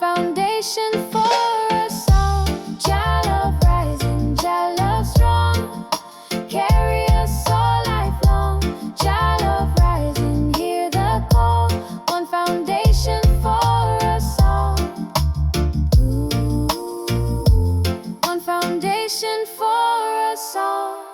foundation for us all. Jah love rising, Jah love strong, carry us all lifelong. Jah love rising, hear the call. One foundation for us all. Ooh, one foundation for us all.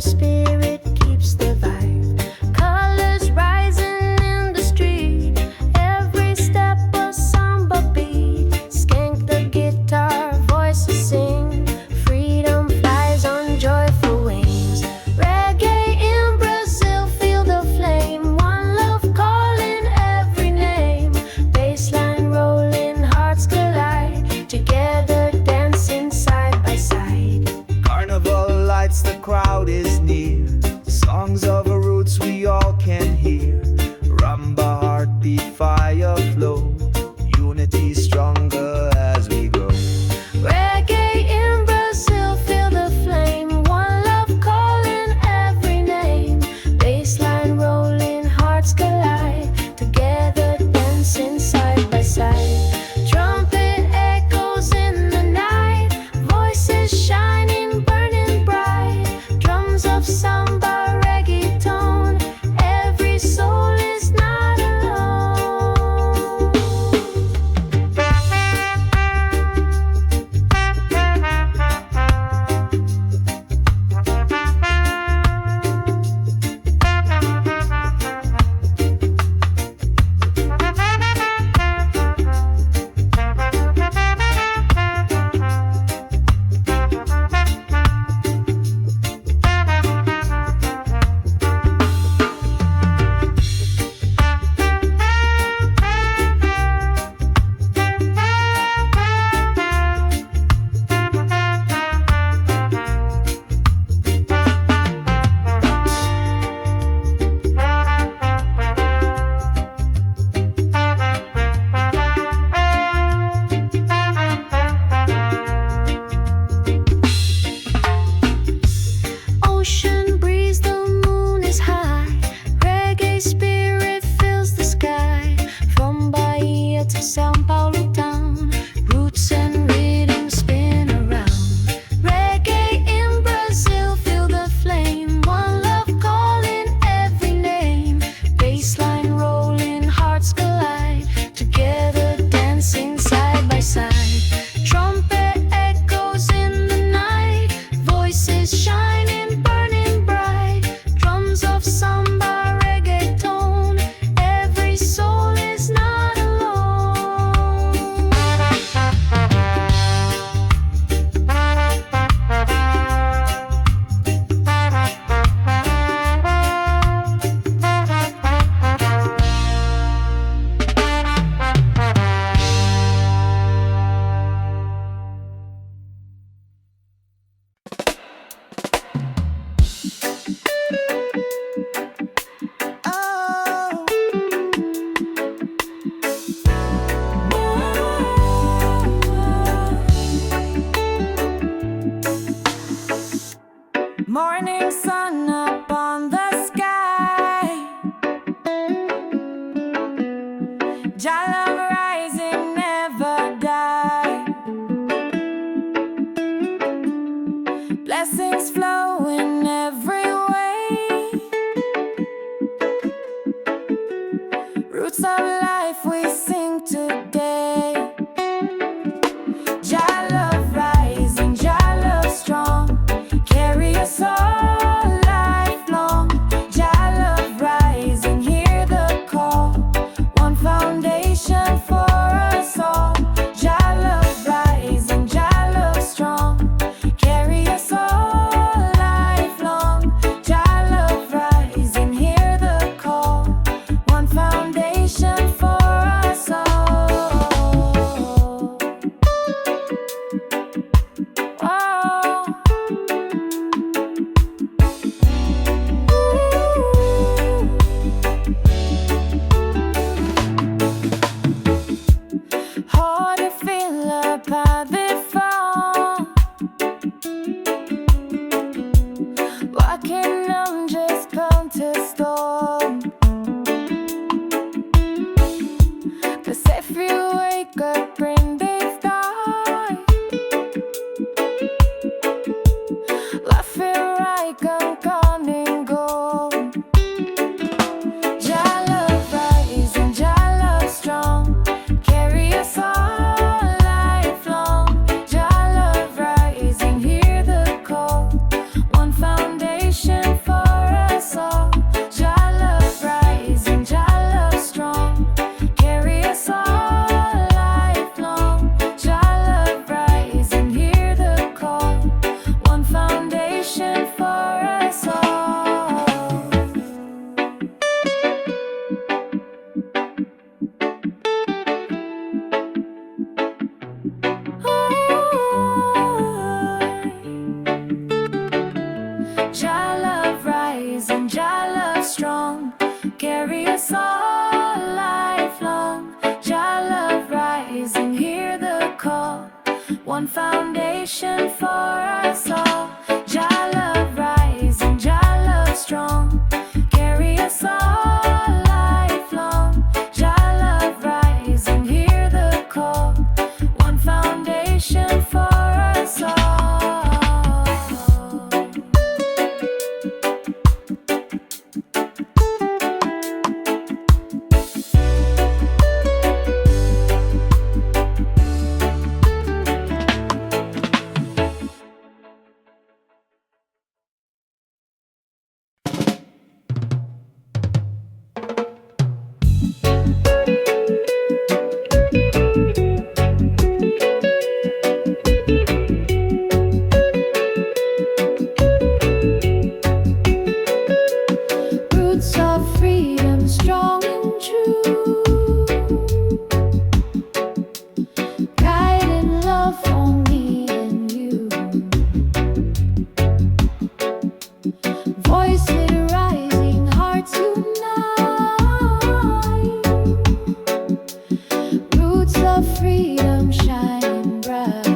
rhythm spirit keeps the vibe. Colors rising in the street, every step a samba beat. Skank the guitar, voices sing, freedom flies on joyful wings. Reggae in Brazil, feel the flame, one love calling every name. Bassline rolling, hearts collide, together dancing side by side. Carnival lights, the crowd is near, songs of our roots we all can hear. Rumba, heartbeat, fire flow, unity stronger as we grow. Reggae in Brazil, feel the flame, one love calling every name. Bassline rolling, hearts collide, together dancing side by side. Trumpet echoes in the night, voices shining, burning bright. Drums of samba, reggaeton, every soul is not alone. Ocean breeze, the moon is high. Reggae spirit fills the sky. From Bahia to Sao Paulo town, roots and rhythm spin around. Reggae in Brazil, feel the flame, one love calling every name. Bassline rolling, hearts collide, together dancing side by side. Trumpet echoes in the night, voices shining, burning bright. Drums of samba, reggaeton, every soul is not alone. Morning sun up on the sky, Jah love rising, never die. Blessings flowing every way, roots of life we sing today. Jah love rising, Jah love strong, carry us all lifelong. Jah love rising, hear the call, one foundation for us all. Jah love rising, Jah love strong, carry us all lifelong. Jah love rising, hear the call, one foundation for us all. Hard to feel about the fall, walking on just come to storm. 'Cause if you wake up in this dark, life feel like I'm gone and gone. Jah love rising, Jah love strong, carry us all lifelong. Jah love rising, hear the call, one foundation carry us all lifelong. Jah love rising, hear the call. One foundation for us all. Jah love rising, Jah love strong. Carry us all lifelong. Jah love rising, hear the call. One foundation for us all. Roots of freedom, strong and true. Guiding love for me and you. Voices rising, hearts unite. Roots of freedom shining bright.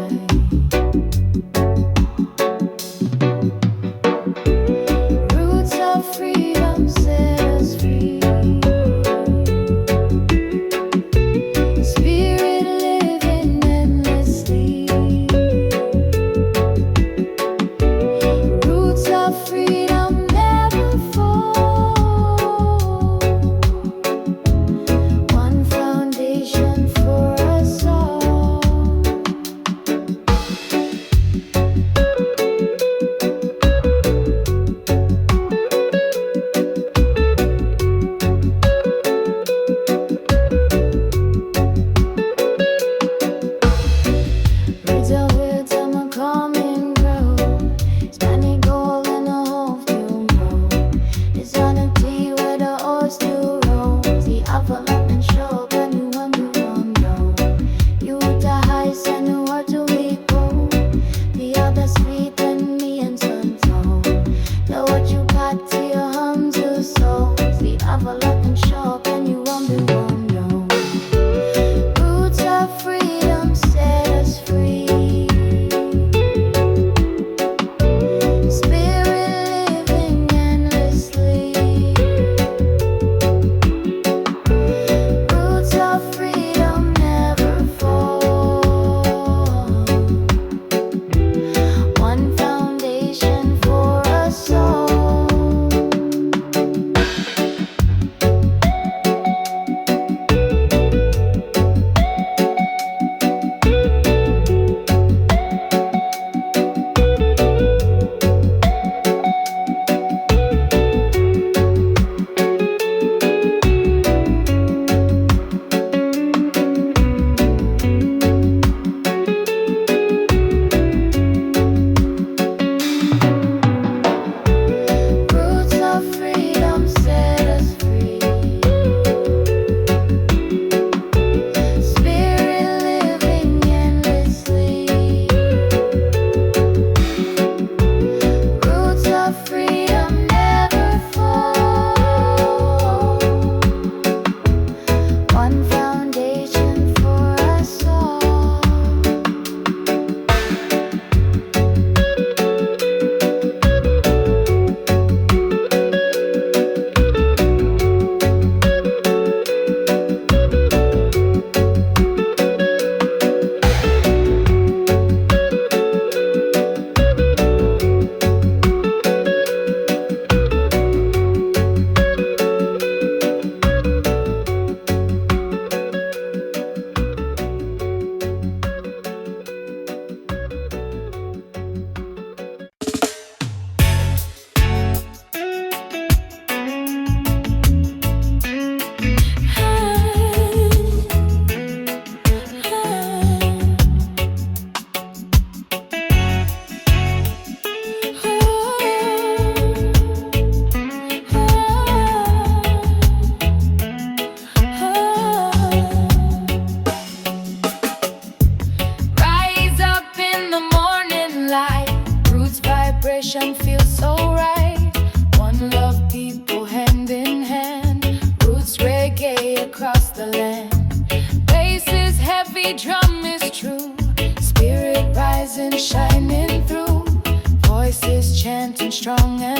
Roots of freedom set us free. Spirit living endlessly. Roots of freedom never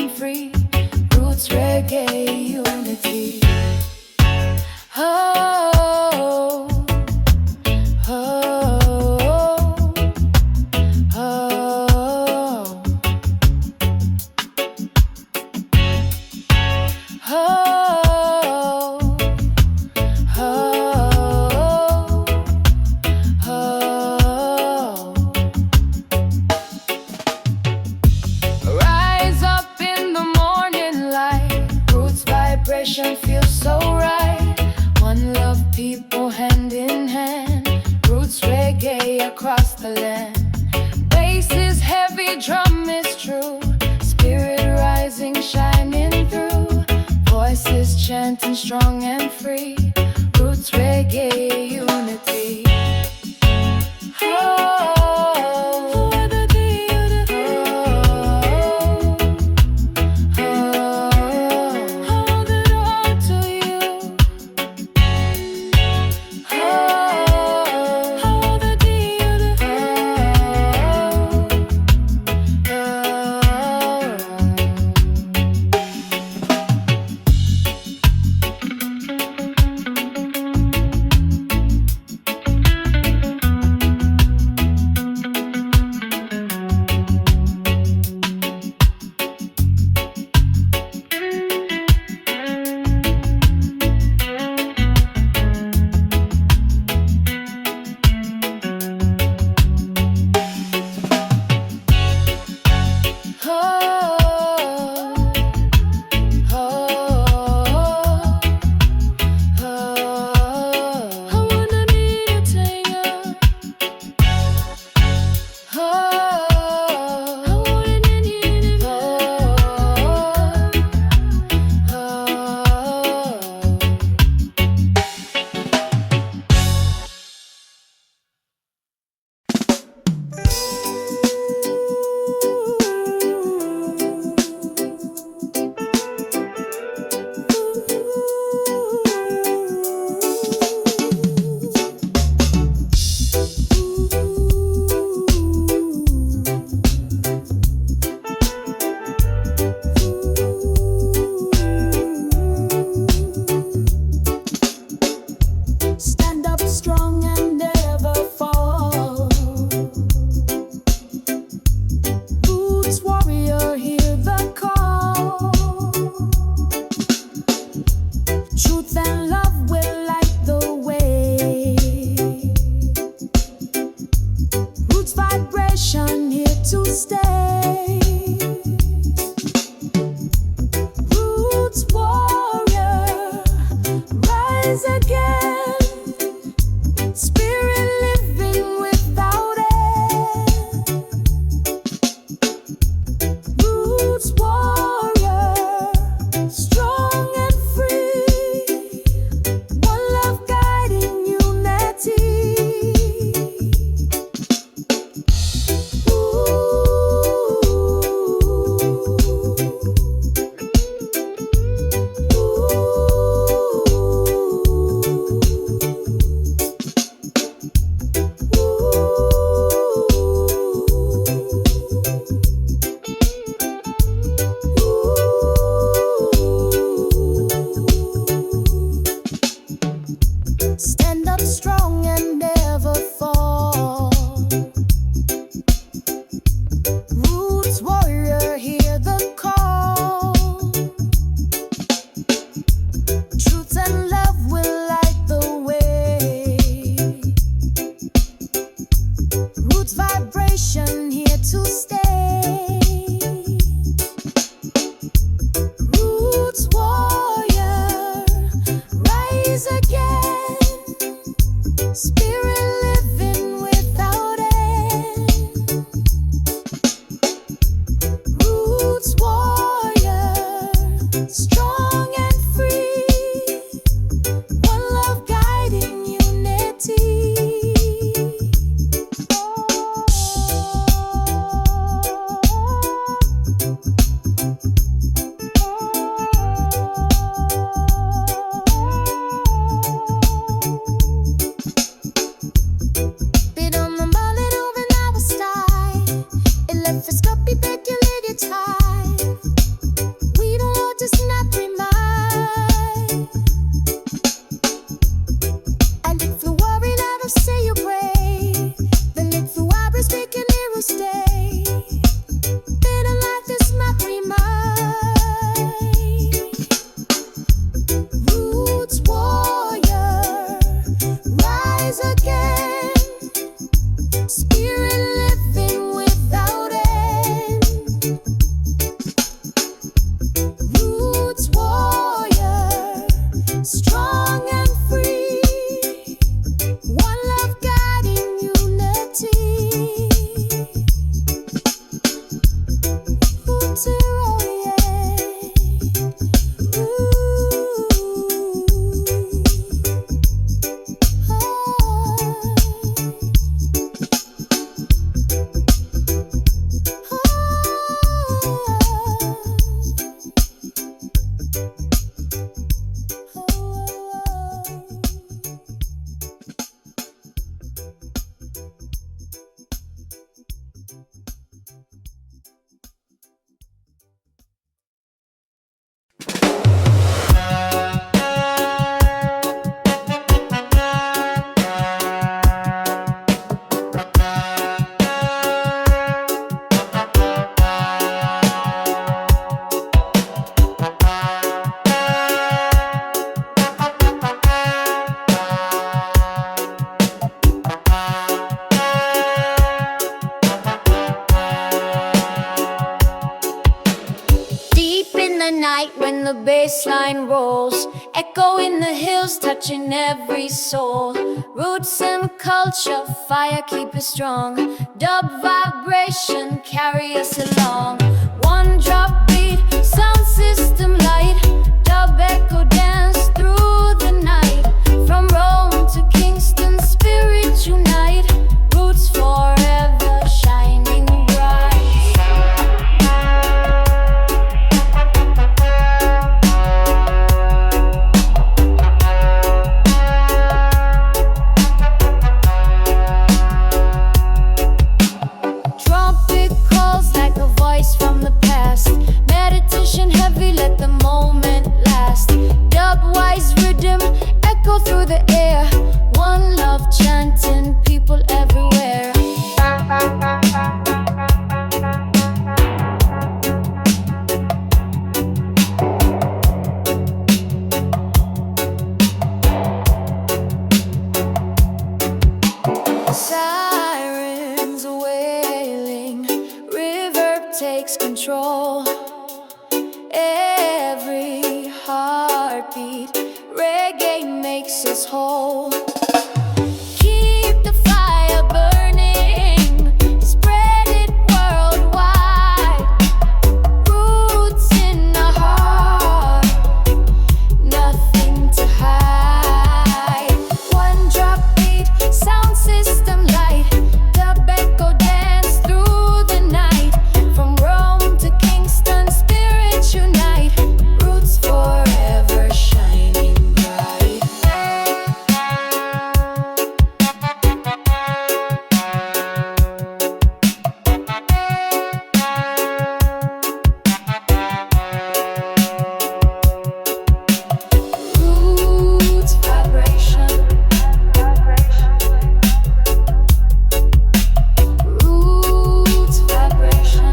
and free. Roots reggae unity. Oh, oh, oh, oh, oh. Rise up in the morning light. Roots vibration feels so right. One love, people hand in hand. Roots reggae across the land. Bass is heavy, drum is true. Spirit rising, shining through. Voices chanting strong and free. Roots reggae unity. Oh, the beautiful. I want it all to you. Oh, the beautiful. Stand up strong and never fall. Roots warrior, hear the call. Truth and love will light the way. Roots vibration here to stay. Roots warrior, rise again. Spirit living without end. Roots warrior, strong and free. One love guiding unity. Stand up strong and never fall. Roots warrior, hear the call. Truth and love will light the way. Roots vibration here to stay. Roots warrior, rise again. Spirit living without end. Roots warrior, strong and free. One love guiding unity. Bit on the mullet over our style. It left us copy back your lady tie. night when the bass line rolls, echo in the hills, touching every soul. Roots and culture, fire keep us strong. Dub vibration, carry us along. One drop beat, sound system light. Dub echo dance through the night. From Rome to Kingston, spirits unite. Roots forever shining bright. Trumpet calls like a voice from the past. Meditation heavy, let the moment last. Dub-wise rhythm echo through the air. One love chanting, people everywhere. Sirens wailing, reverb takes control. Every heartbeat, reggae makes us whole. Keep the fire burning, spread it worldwide. Roots in the heart, nothing to hide. One drop beat, sound system light. Dub echo dance through the night. From Rome to Kingston, spirits unite. Roots forever shining bright. Roots vibration. Roots vibration.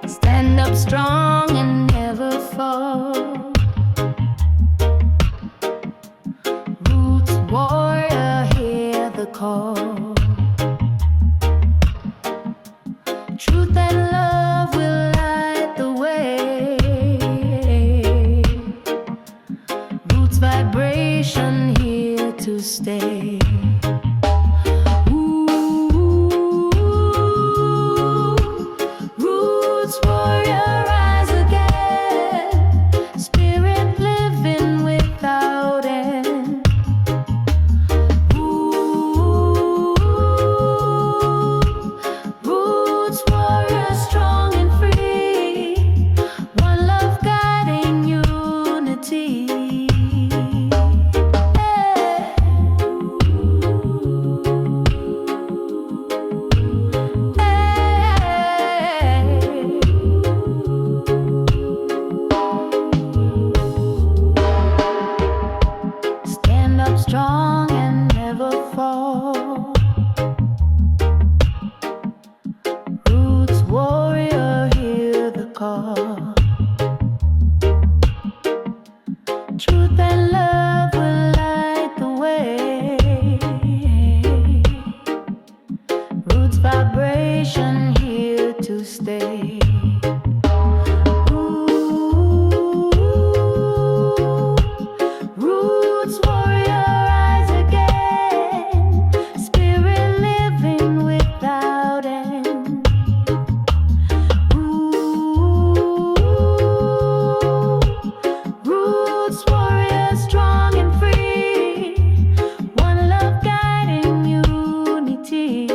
Stand up strong and never fall. Roots warrior, hear the call. Truth and love will light the way. Roots vibration here to stay. Roots warrior, rise again. Spirit living without end. Roots warrior, strong and free. One love guiding unity. Stand up strong and never fall. Roots warrior, hear the call. Truth and love will light the way. Roots vibration here to stay. Roots warrior, rise again. Spirit living without end. Roots warrior, strong and free. One love guiding unity.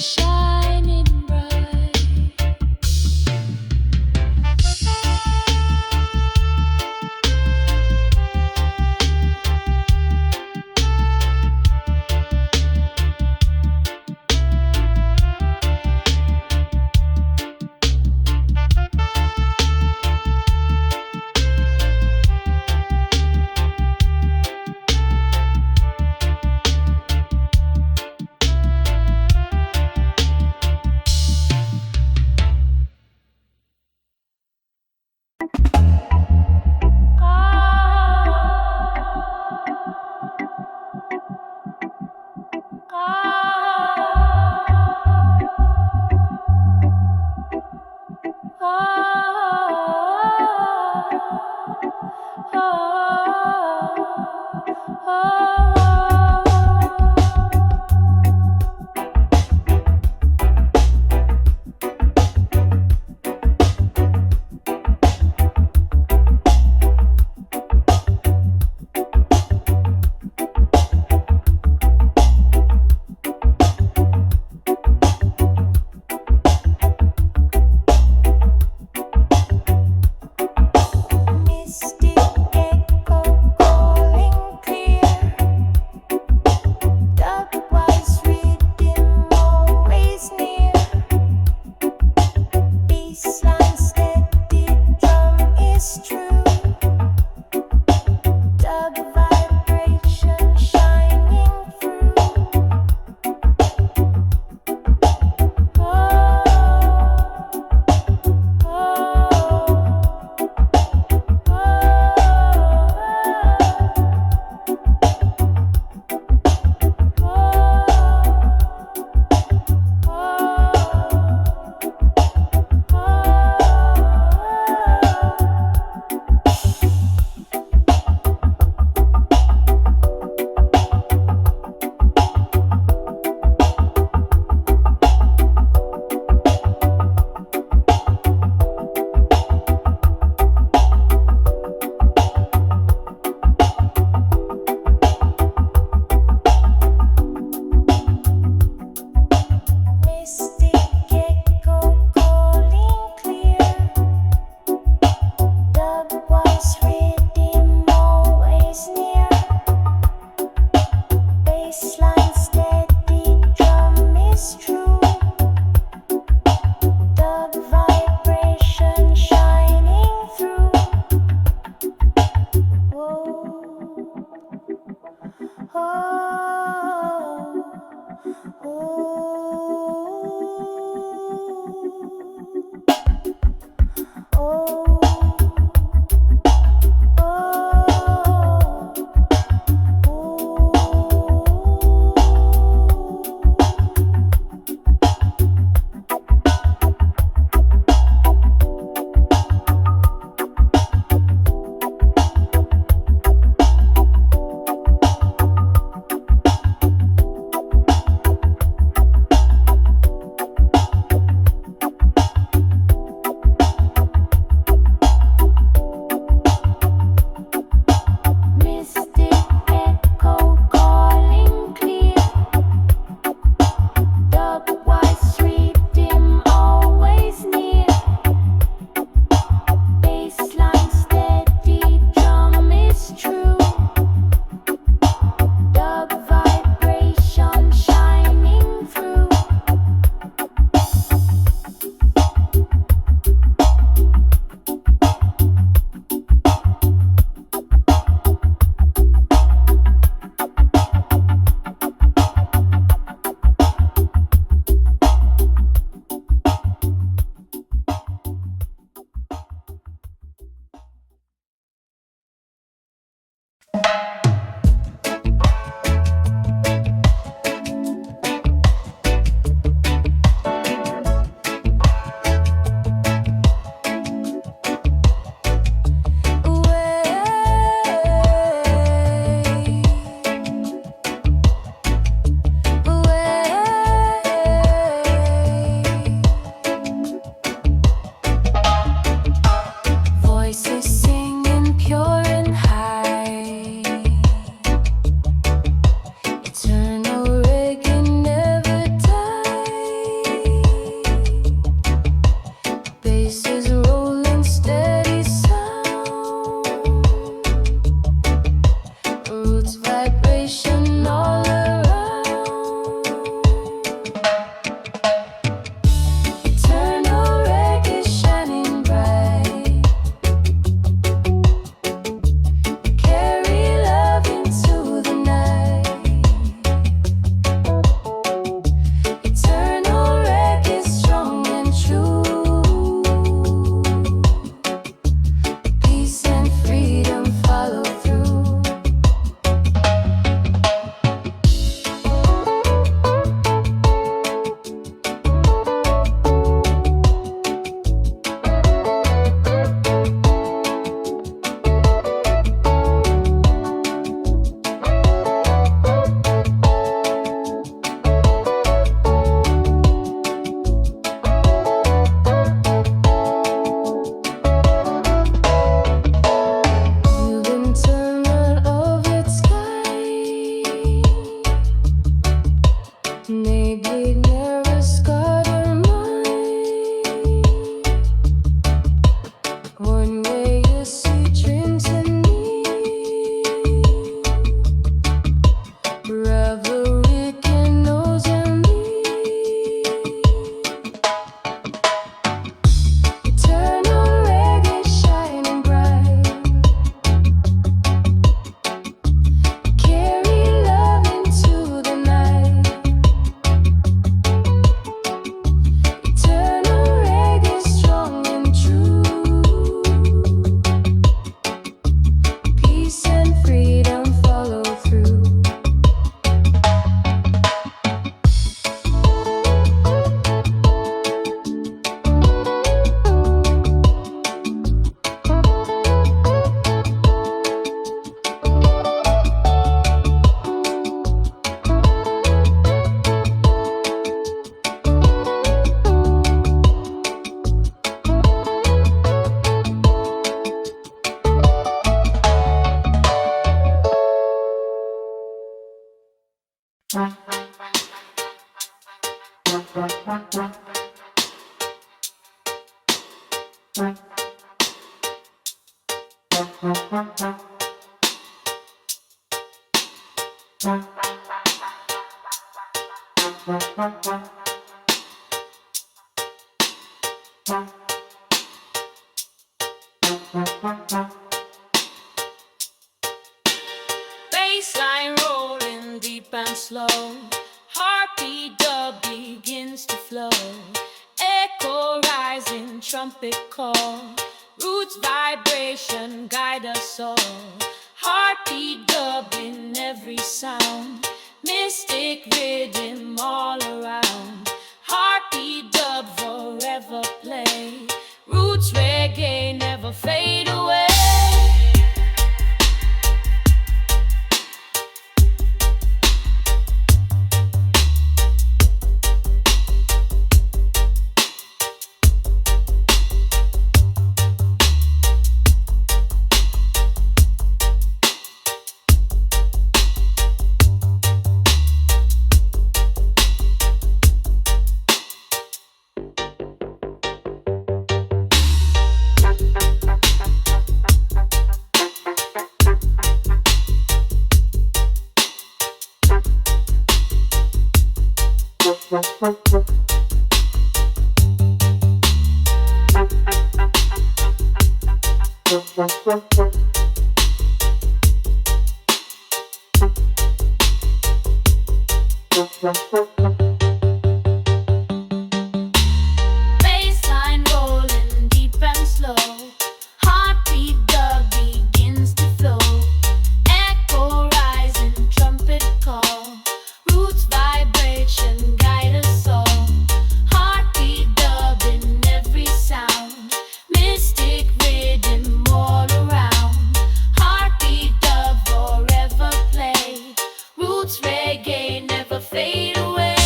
shining bright. ignorance got her mind. One way you see dreams in me. Revelry can knows in me. Eternal reggae shining bright. Carry love into the night. Eternal reggae strong and true. Peace and freedom follow through. Bassline rolling deep and slow. Heartbeat dub begins to flow. Echo rising, trumpet call. Roots vibration guide us all. Heartbeat dub in every sound. Mystic rhythm all around. Heartbeat dub forever play. Roots reggae never fade away. Bassline rolling deep and slow. Heartbeat dub begins to flow. Echo rising, trumpet call. Roots vibration guide us all. Heartbeat dub in every sound. Mystic rhythm all around. Heartbeat dub forever play. Roots reggae never fade away.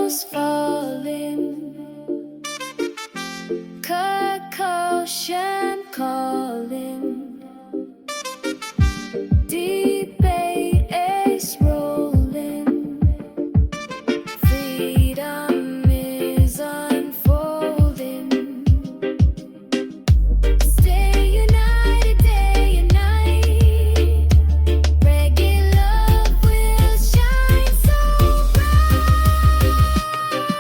Rainbows falling, ocean calling, deep bass rolling, freedom is unfolding. Stay united day and night, reggae love will shine so bright.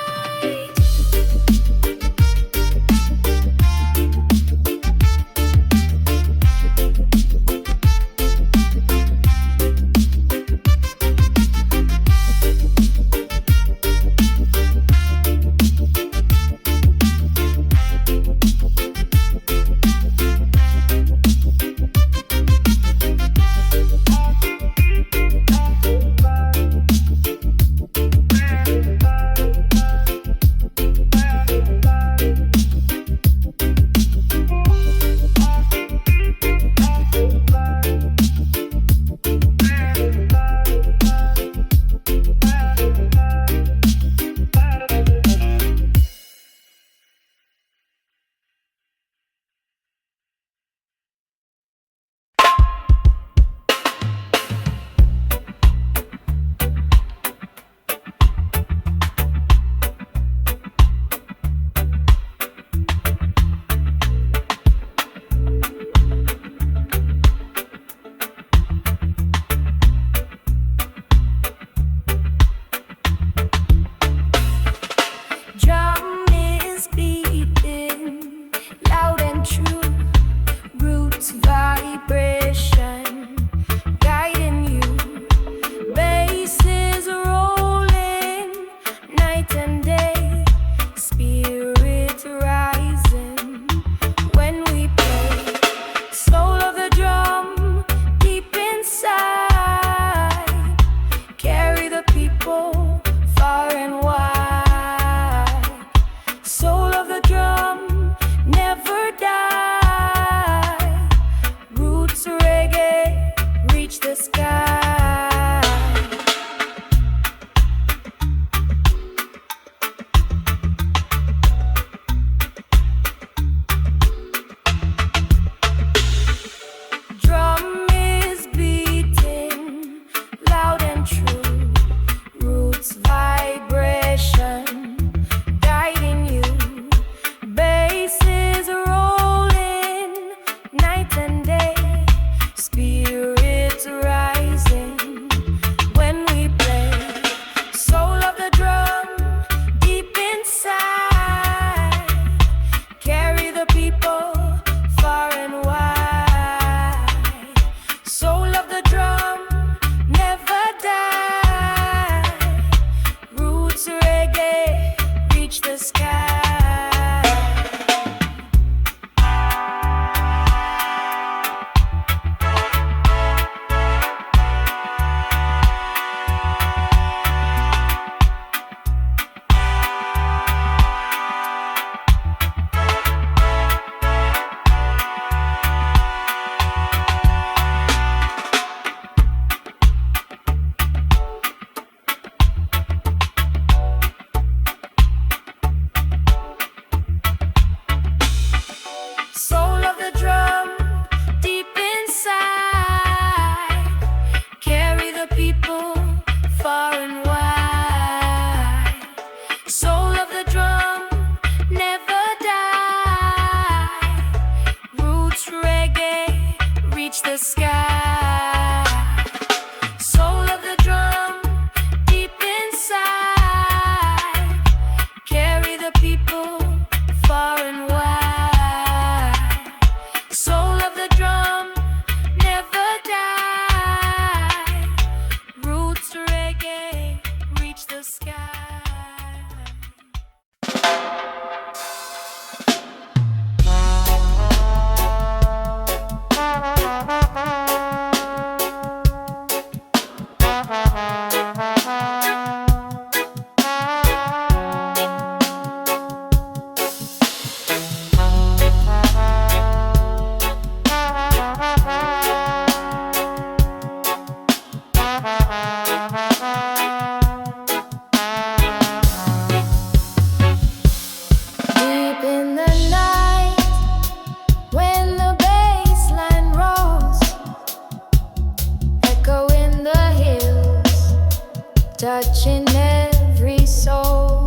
in every soul.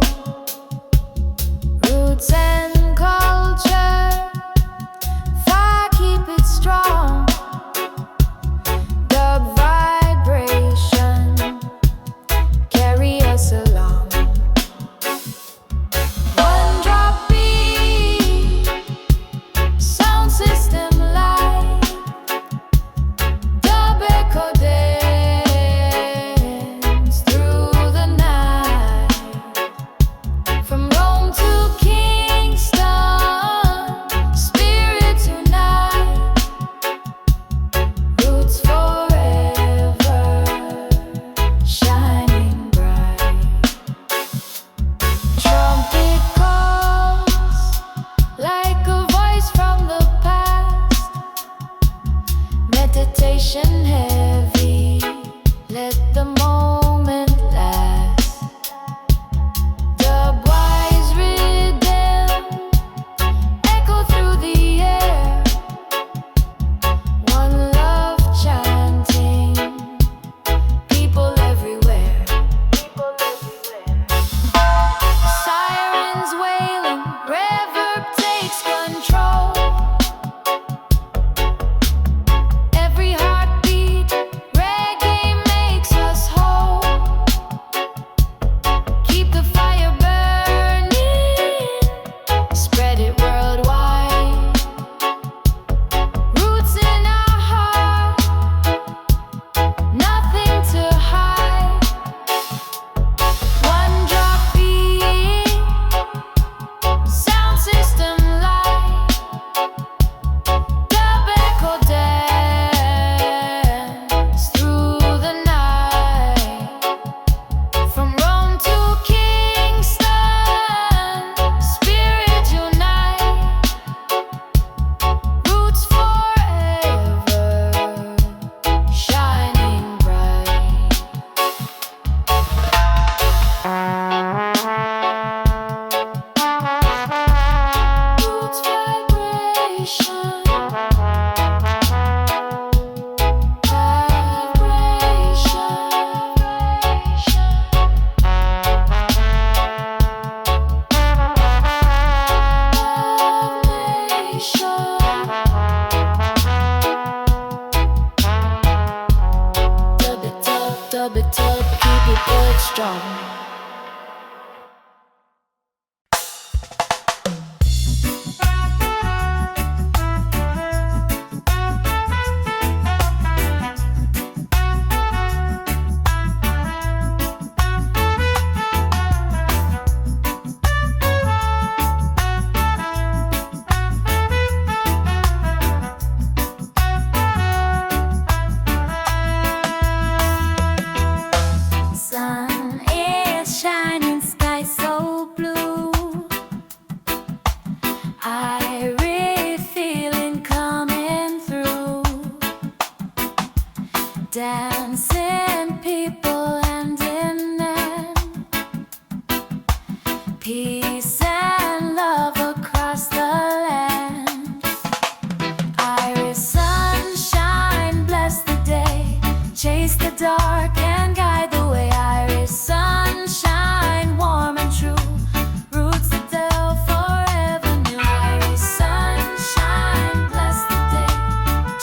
Roots and culture, fire keep it strong. Dub vibration, carry us along. One drop beat, sound system light. Dub echo dance through the night. From Rome to Kingston, spirits unite. Roots forever, shining bright. Trumpet calls like a voice from the past. Meditation heavy, let the moment last. Dub-wise rhythm echo through the air. One love chanting, people everywhere. Sirens wailing, reverb takes control. Every heartbeat, reggae makes us whole. Keep the fire burning, spread it worldwide. Roots in our heart, nothing to hide. One drop beat, sound system light. Dub echo dance through the night. From Rome to Kingston, spirits unite. Roots forever, shining bright. Roots vibration, dub it up, keep it good strong. Sun is shining, sky so blue. I really feeling coming through. Dancing people hand in hand. Peace and love across the land. Iris sunshine, bless the day. Chase the dark and guide the way. Iris sunshine, warm and true. Roots that tell forever new. Iris sunshine, bless the day.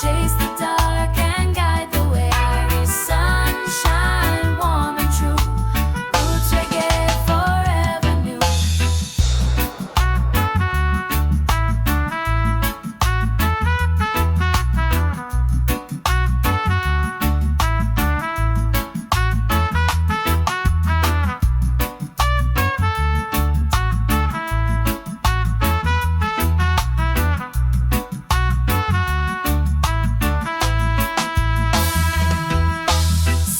Chase the dark and guide the way. Iris sunshine, warm and true. Roots reggae forever new.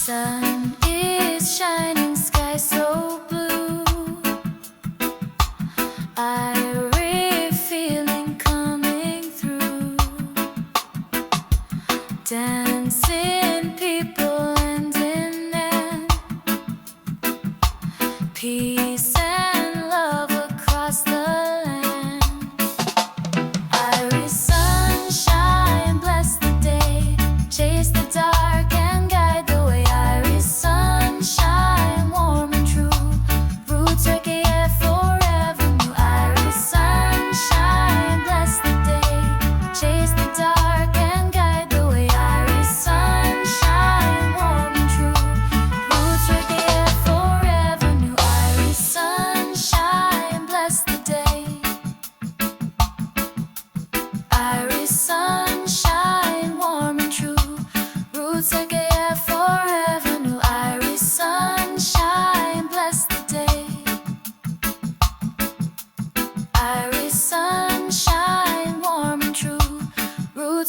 Sun is shining, sky so blue. I really feeling coming through. Dancing people hand in hand. Peace and love across the land. Iris sunshine, bless the day. Chase the dark and guide the way. Iris sunshine, warm and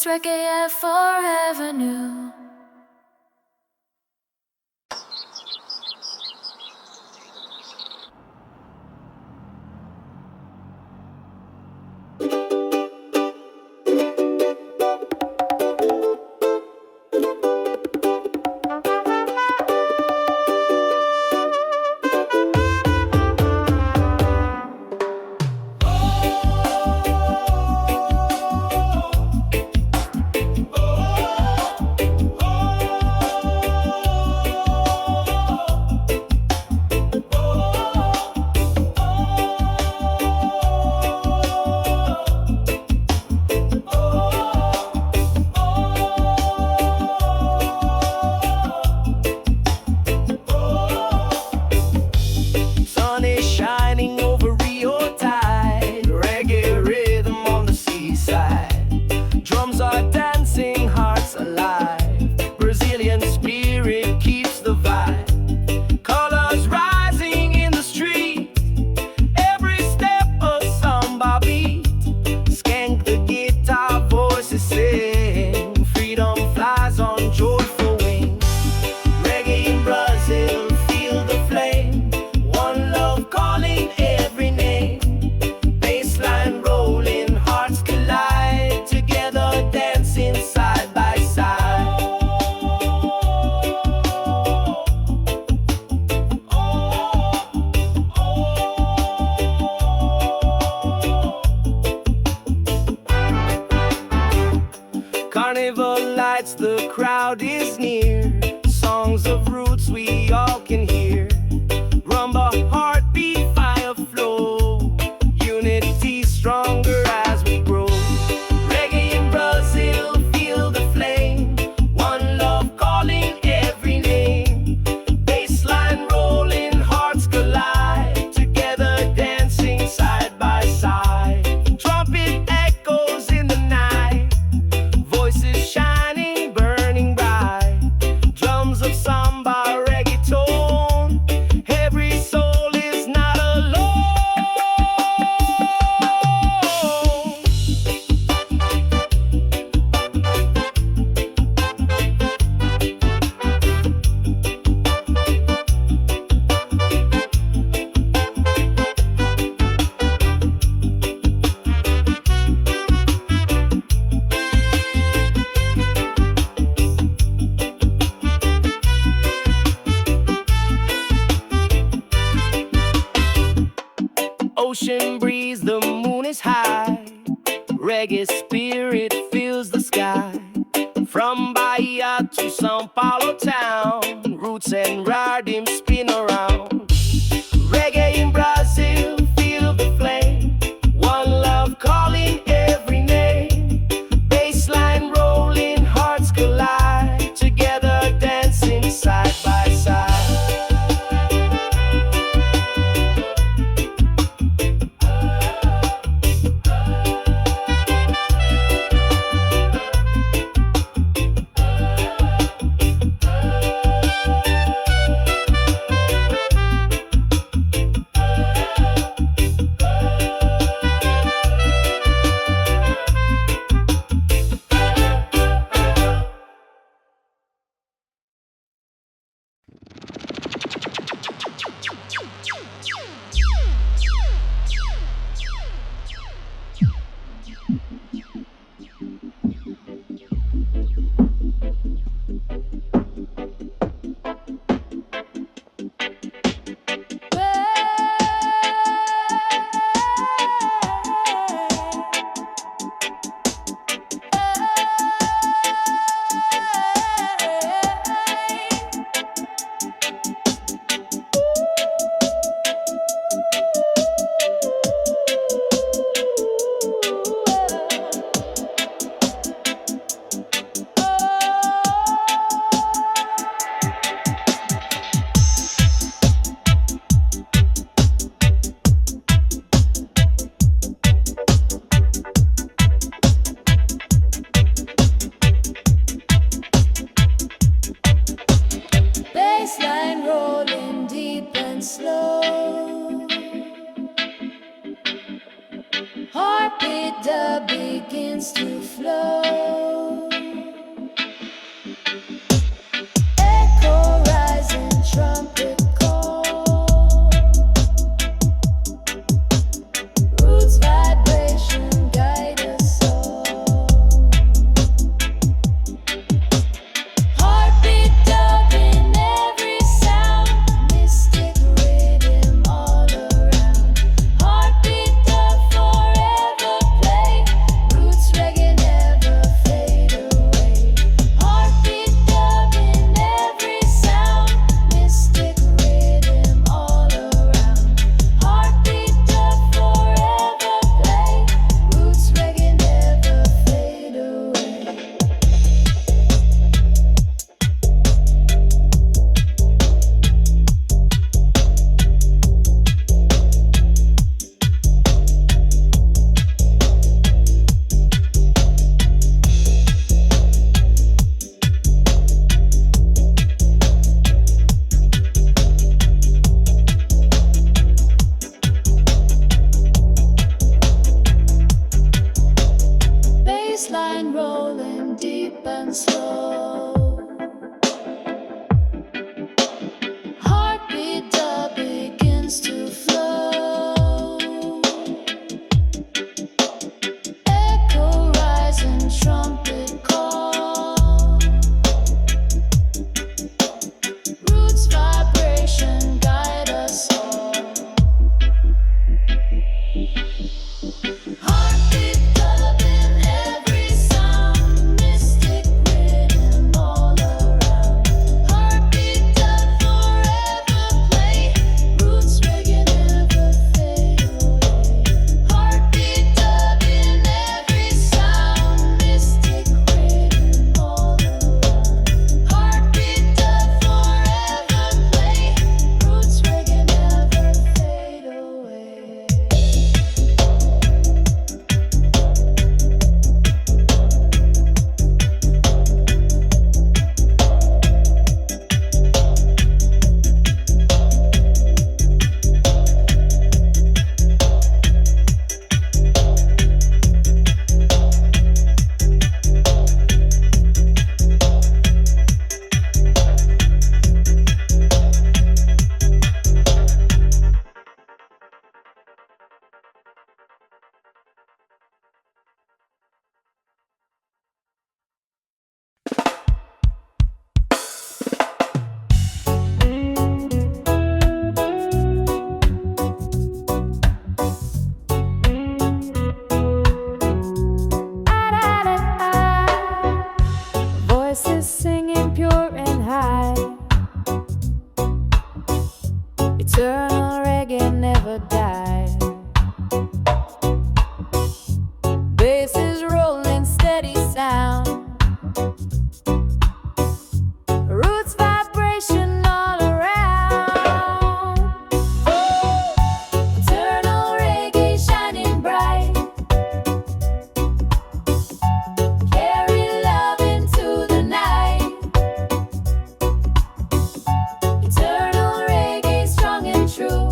reggae forever new. Sun is shining over Rio Tide, reggae rhythm on the seaside. Drums are dancing, hearts alive. Brazilian spirit keeps the vibe. Colors rising in the street, every step a samba beat. Skank the guitar, voices sing. Freedom flies on joyful wings. Reggae in Brazil, feel the flame. One love calling every name. Bassline rolling, hearts collide. Together dancing side by side. Carnival lights, the crowd is near. Songs of roots we all can hear. Rumba, heartbeat, fire flow. Unity stronger as we grow. Reggae in Brazil, feel the flame. One love calling every name. Bassline rolling, hearts collide. Together dancing side by side. Trumpet echoes in the night. Voices shining, burning bright. Drums of samba, reggaeton. Every soul is not alone. Ocean breeze, the moon is high. Reggae spirit fills the sky. From Bahia to São Paulo town, roots and Riddim spin around. Reggae in Brazil, feel the flame. One love calling every name. Bassline rolling, hearts collide. Together dancing side by side. Heartbeat Heartbeat that begins to flow. Echo rising, trumpet call. Roots vibration guide us all. Heartbeat dubbing every sound. Mystic rhythm all around. Heartbeat dub forever play. Roots reggae never fade away. Heartbeat dubbing every sound. Mystic rhythm all around. Heartbeat dub forever play. Roots reggae never fade away. Bassline rolling deep and slow. Heartbeat dub begins to flow. Echo rising, trumpet call. Roots vibration guide us all. Heartbeat dubbing every sound. Mystic rhythm all around. Heartbeat dub forever play. Roots reggae never fade away. Heartbeat dubbing every sound. Mystic rhythm all around. Heartbeat dub forever play. Roots reggae never fade away. Voices singing pure and high. Eternal reggae never die. Basses rolling steady sound. Roots vibration all around. Eternal reggae shining bright. Carry love into the night. Eternal reggae strong and true.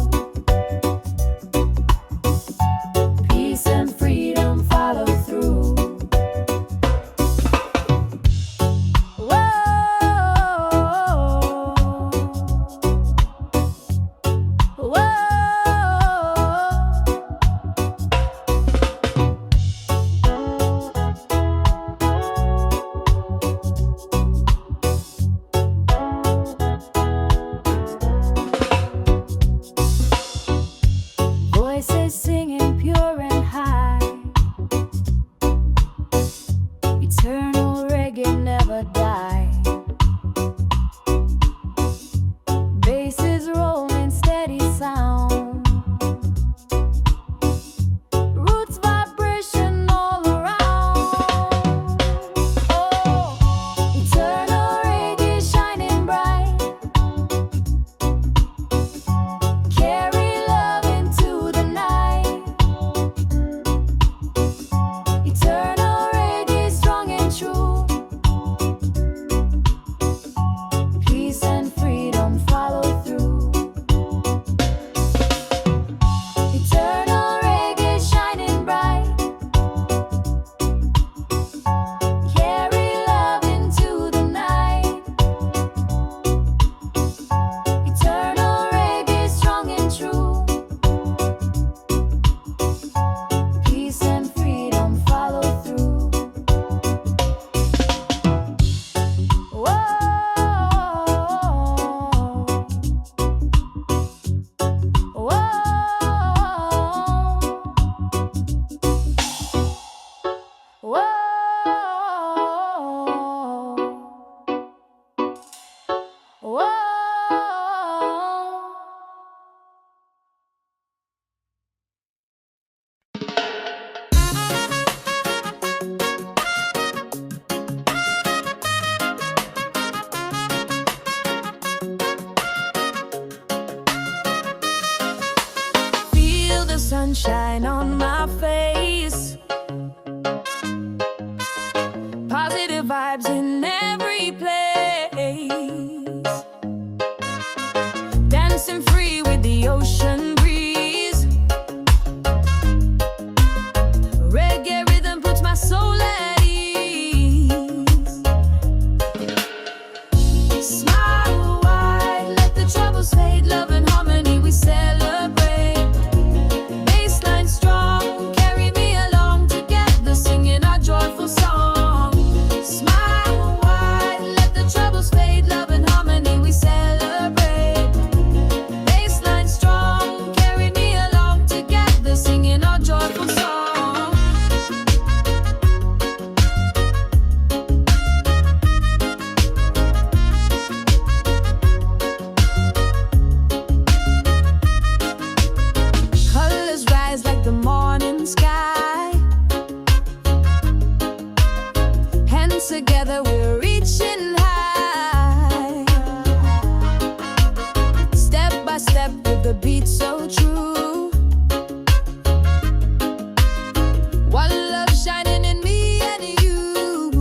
sunshine on my face. Positive vibes in every place. Dancing free with the ocean breeze. Reggae rhythm puts my soul at ease. Smile wide, let the troubles fade. Love and harmony we celebrate. Bassline strong, carry me along together, singing our joyful song. Smile wide, let the troubles fade. Love and harmony we celebrate. Bassline strong, carry me along together, singing our joyful song. Colors rise like the morning sky. Hands together, we're reaching high. Step by step with the beat so true. One love shining in me and you.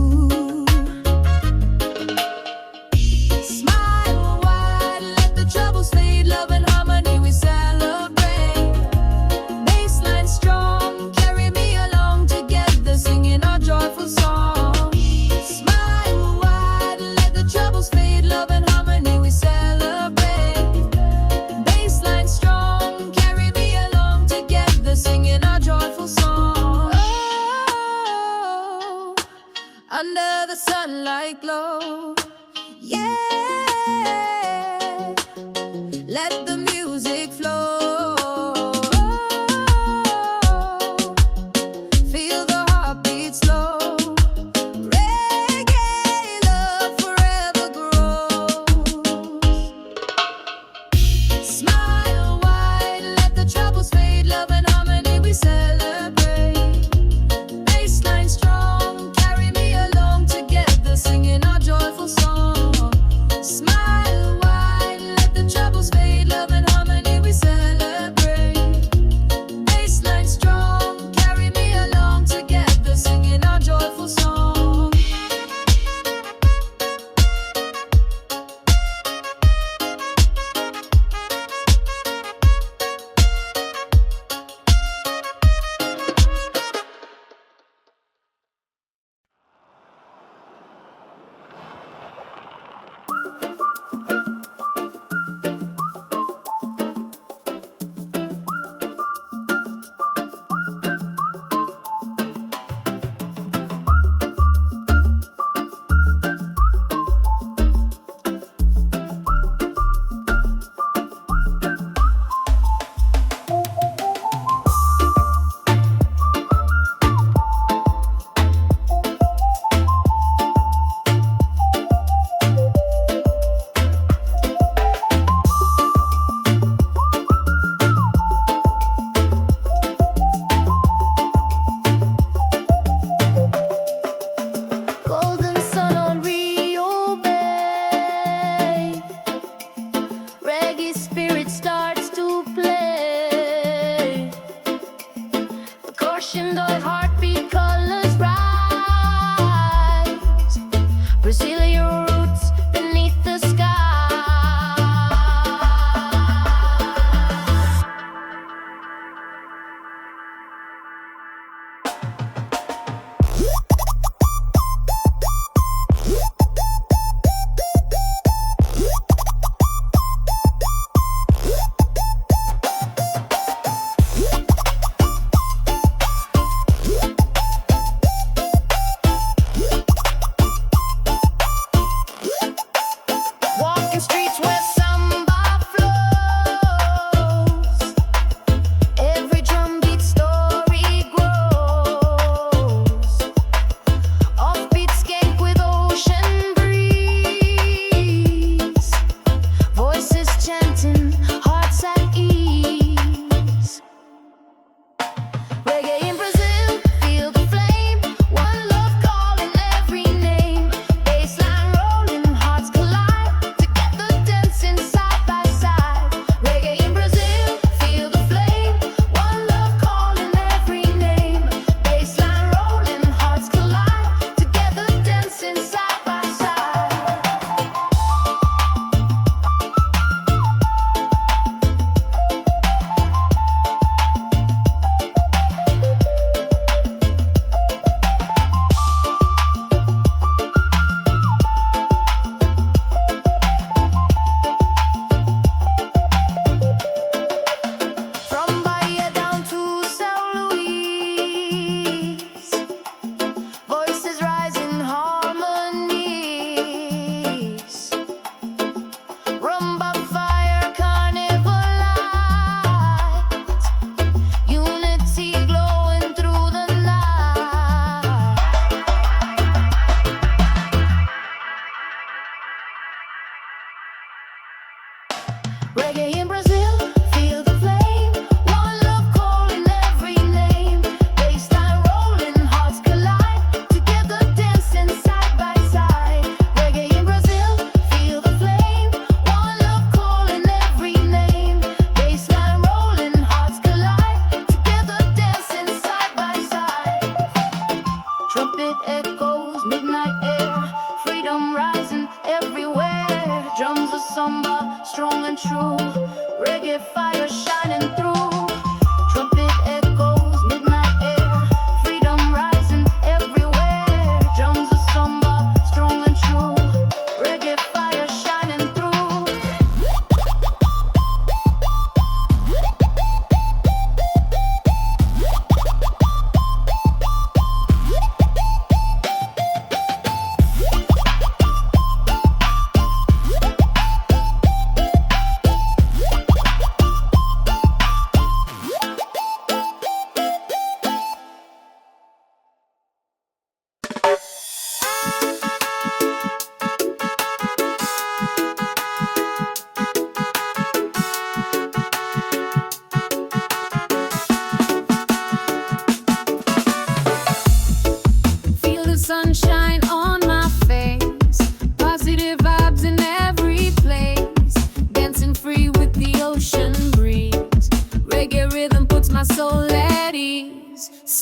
Smile wide, let the troubles fade. Love and harmony we celebrate. Bassline strong, carry me along together, singing our joyful song. Smile wide, let the troubles fade. Love and harmony we celebrate. Bassline strong, carry me along together, singing our joyful song. Oh, under the sunlight glow, yeah. Let the music flow. Feel the heartbeat slow. Reggae love forever grows. Smile wide, let the troubles fade. Love and harmony we celebrate. Bassline strong, carry me along together, singing our joyful song. Smile wide, let the troubles fade. Love and harmony we celebrate.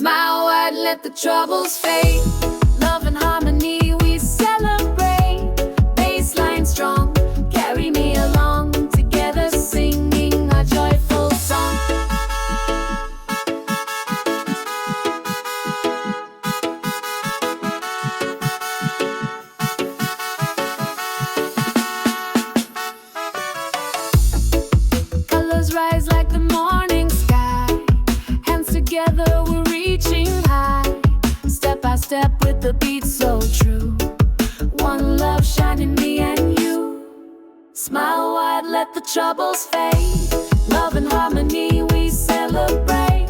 Smile wide, let the troubles fade. Love and harmony, we celebrate. Bassline strong, carry me along. Together singing a joyful song. Colors rise like the morning sky. Hands together, we're reaching high. Step by step with the beat so true. One love shining me and you. Smile wide, let the troubles fade. Love and harmony, we celebrate.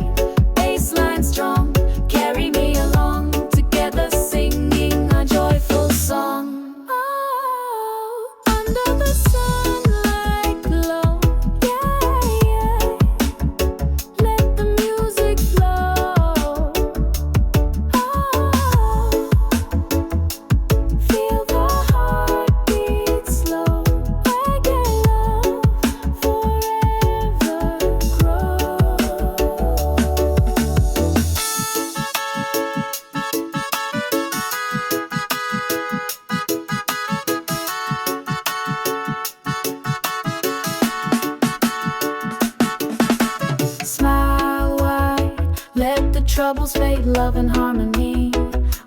Bassline strong, carry me along. Together singing a joyful song. Oh, under the sunlight glow, yeah, yeah. Let the music flow. Oh, feel the heartbeat slow. Reggae love forever grow. Smile wide, let the troubles fade. Love and harmony,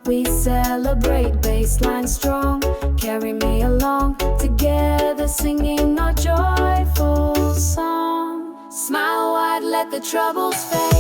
we celebrate. Bassline strong, carry me along. Together singing our joyful song. Smile wide, let the troubles fade.